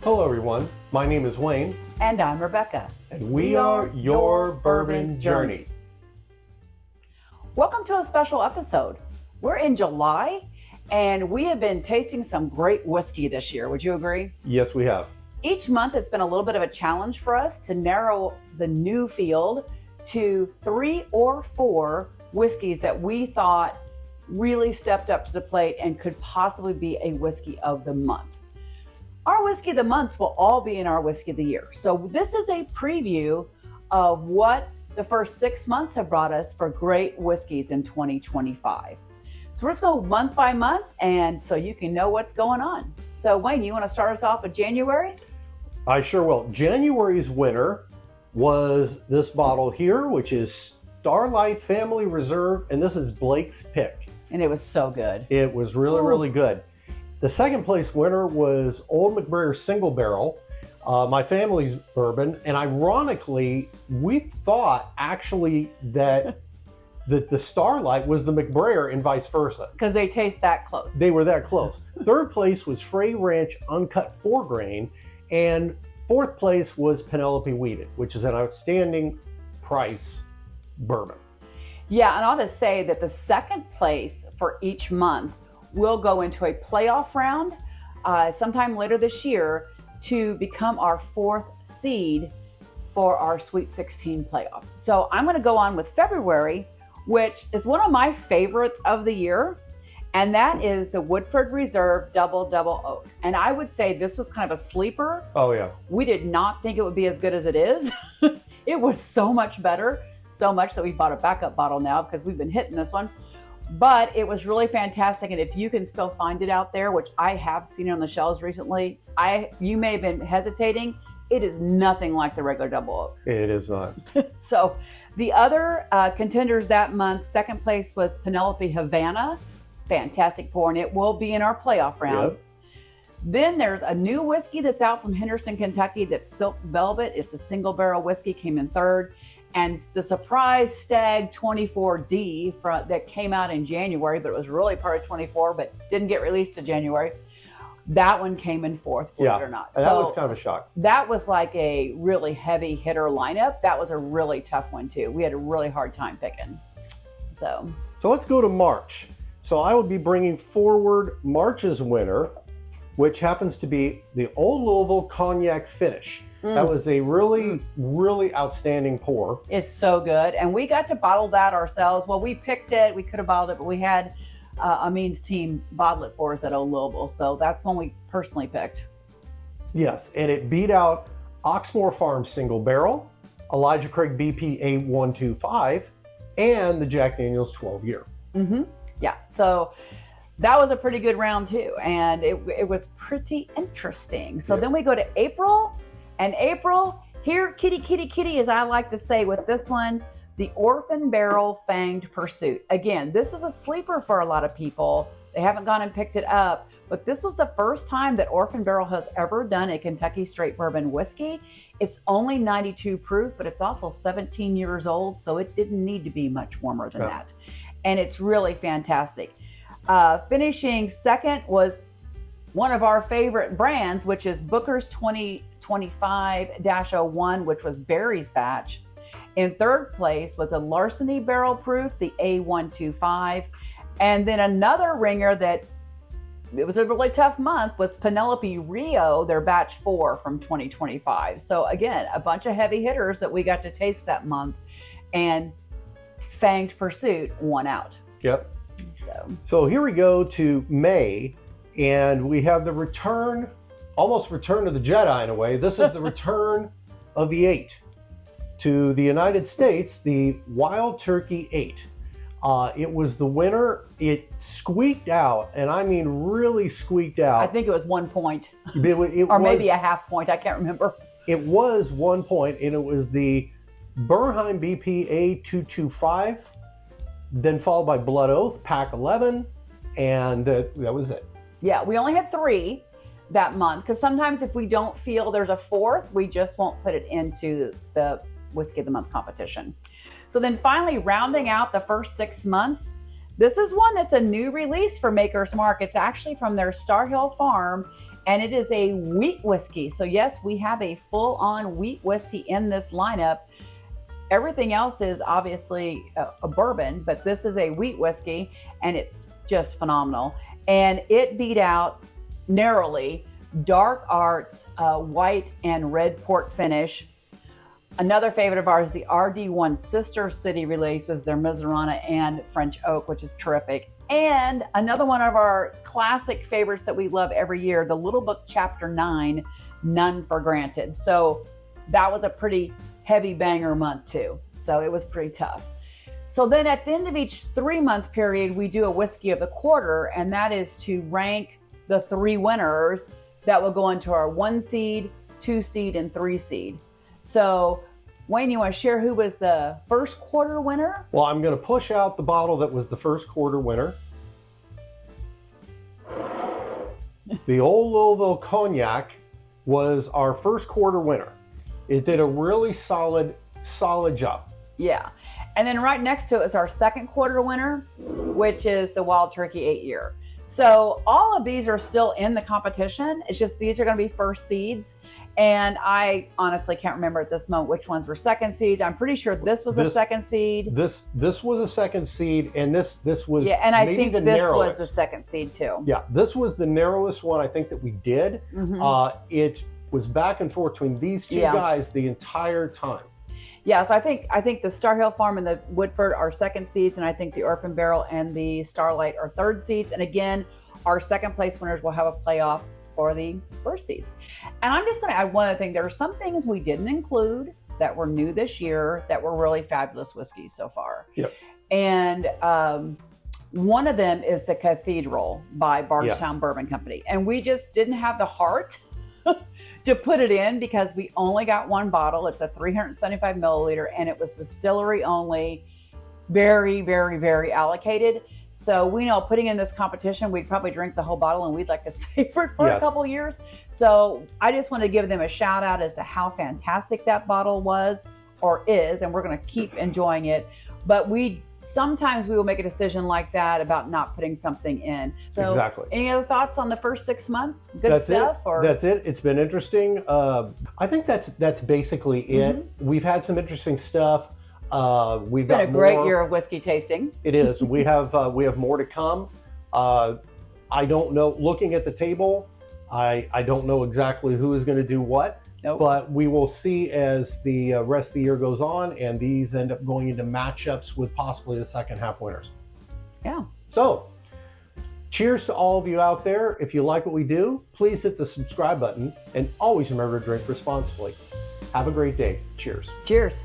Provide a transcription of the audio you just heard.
Hello everyone, my name is Wayne. And I'm Rebecca. And we are your Bourbon Journey. Welcome to a special episode. We're in July and we have been tasting some great whiskey this year. Would you agree? Yes, we have. Each month it's been a little bit of a challenge for us to narrow the new field to 3 or 4 whiskeys that we thought really stepped up to the plate and could possibly be a whiskey of the month. Our whiskey of the months will all be in our whiskey of the year. So this is a preview of what the first 6 months have brought us for great whiskeys in 2025. So let's go month by month, and so you can know what's going on. So Wayne, you want to start us off with January? I sure will. January's winner was this bottle here, which is Starlight Family Reserve, and this is Blake's pick. And it was so good. It was really good. The second place winner was Old McBrayer Single Barrel, my family's bourbon. And ironically, we thought actually that the Starlight was the McBrayer and vice versa. Because they taste that close. They were that close. Third place was Frey Ranch Uncut 4-Grain. And fourth place was Penelope Wheated, which is an outstanding price bourbon. Yeah, and I'll just say that the second place for each month will go into a playoff round sometime later this year to become our 4th seed for our Sweet 16 playoff. So I'm going to go on with February, which is one of my favorites of the year, and that is the Woodford Reserve Double Oak. And I would say this was kind of a sleeper. Oh yeah. We did not think it would be as good as it is. It was so much better, so much that we bought a backup bottle now because we've been hitting this one. But it was really fantastic, and if you can still find it out there, which I have seen it on the shelves recently, you may have been hesitating. It is nothing like the regular Double Oak. It is not. So the other contenders that month, second place was Penelope Havana. Fantastic pour, and it will be in our playoff round. Yep. Then there's a new whiskey that's out from Henderson, Kentucky, that's Silk Velvet. It's a single barrel whiskey, came in third. And the surprise Stag 24D that came out in January, but it was really part of 24, but didn't get released to January. That one came in fourth, believe it or not. That was kind of a shock. That was like a really heavy hitter lineup. That was a really tough one too. We had a really hard time picking. So let's go to March. So I will be bringing forward March's winner, which happens to be the Old Louisville Cognac Finish. That was a really outstanding pour. It's so good. And we got to bottle that ourselves. Well, we picked it. We could have bottled it, but we had Amin's team bottle it for us at Old Louisville. So that's one we personally picked. Yes, and it beat out Oxmoor Farms Single Barrel, Elijah Craig BPA 125, and the Jack Daniel's 12 Year. Yeah, so that was a pretty good round too. And it was pretty interesting. So then we go to April. And April, here, kitty, as I like to say with this one, the Orphan Barrel Fanged Pursuit. Again, this is a sleeper for a lot of people. They haven't gone and picked it up, but this was the first time that Orphan Barrel has ever done a Kentucky straight bourbon whiskey. It's only 92 proof, but it's also 17 years old, so it didn't need to be much warmer than that. And it's really fantastic. Finishing second was one of our favorite brands, which is Booker's 2025-01, which was Barry's batch. In third place was a Larceny Barrel Proof, the A125. And then another ringer that it was a really tough month was Penelope Rio, their batch 4 from 2025. So again, a bunch of heavy hitters that we got to taste that month, and Fanged Pursuit won out. Yep. So here we go to May, and we have the return, almost return of the Jedi in a way. This is the return of the 8 to the United States, the Wild Turkey 8. It was the winner. It squeaked out, and I mean really squeaked out. I think it was 1 point. Or maybe a half point. I can't remember. It was 1 point, and it was the Bernheim BPA 225, then followed by Blood Oath, Pack 11, and that was it. Yeah, we only had 3 that month, because sometimes if we don't feel there's a 4th, we just won't put it into the Whiskey of the Month competition. So then finally rounding out the first 6 months, this is one that's a new release for Maker's Mark. It's actually from their Star Hill farm, and it is a wheat whiskey. So yes, we have a full-on wheat whiskey in this lineup. Everything else is obviously a bourbon, but this is a wheat whiskey, and it's just phenomenal. And it beat out narrowly Dark Arts white and red port finish. Another favorite of ours, the RD1 Sister City release, was their Mizorana and French Oak, which is terrific. And another one of our classic favorites that we love every year, the Little Book Chapter 9, None for Granted. So that was a pretty heavy banger month too. So it was pretty tough. So then at the end of each 3-month period, we do a whiskey of the quarter, and that is to rank the 3 winners that will go into our 1 seed, 2 seed, and 3 seed. So Wayne, you want to share who was the first quarter winner? Well, I'm going to push out the bottle that was the first quarter winner. The Old Louisville Cognac was our first quarter winner. It did a really solid job. Yeah. And then right next to it is our second quarter winner, which is the Wild Turkey 8-year. So all of these are still in the competition. It's just these are going to be first seeds. And I honestly can't remember at this moment which ones were second seeds. I'm pretty sure this was a second seed. This was a second seed, and this was and I maybe think the this narrowest. was the second seed too. Yeah, this was the narrowest one I think that we did. It was back and forth between these two guys the entire time. Yeah, so I think the Star Hill Farm and the Woodford are second seeds, and I think the Orphan Barrel and the Starlight are third seeds. And again, our second place winners will have a playoff for the first seeds. And I'm just going to add one other thing. There are some things we didn't include that were new this year that were really fabulous whiskeys so far. Yep. And one of them is the Cathedral by Bardstown Bourbon Company. And we just didn't have the heart to put it in because we only got 1 bottle. It's a 375 milliliter, and it was distillery only, very, very, very allocated. So we know putting in this competition, we'd probably drink the whole bottle, and we'd like to savor it for a couple years. So I just want to give them a shout out as to how fantastic that bottle was or is, and we're going to keep enjoying it. But sometimes we will make a decision like that about not putting something in. So exactly. Any other thoughts on the first 6 months? Good stuff? That's it. It's been interesting. I think that's basically it. We've had some interesting stuff. We've got been a great year of whiskey tasting. It is. We have more to come. I don't know. Looking at the table, I don't know exactly who is going to do what. Nope. But we will see as the rest of the year goes on, and these end up going into matchups with possibly the second half winners. Yeah. So, cheers to all of you out there. If you like what we do, please hit the subscribe button, and always remember to drink responsibly. Have a great day. Cheers. Cheers.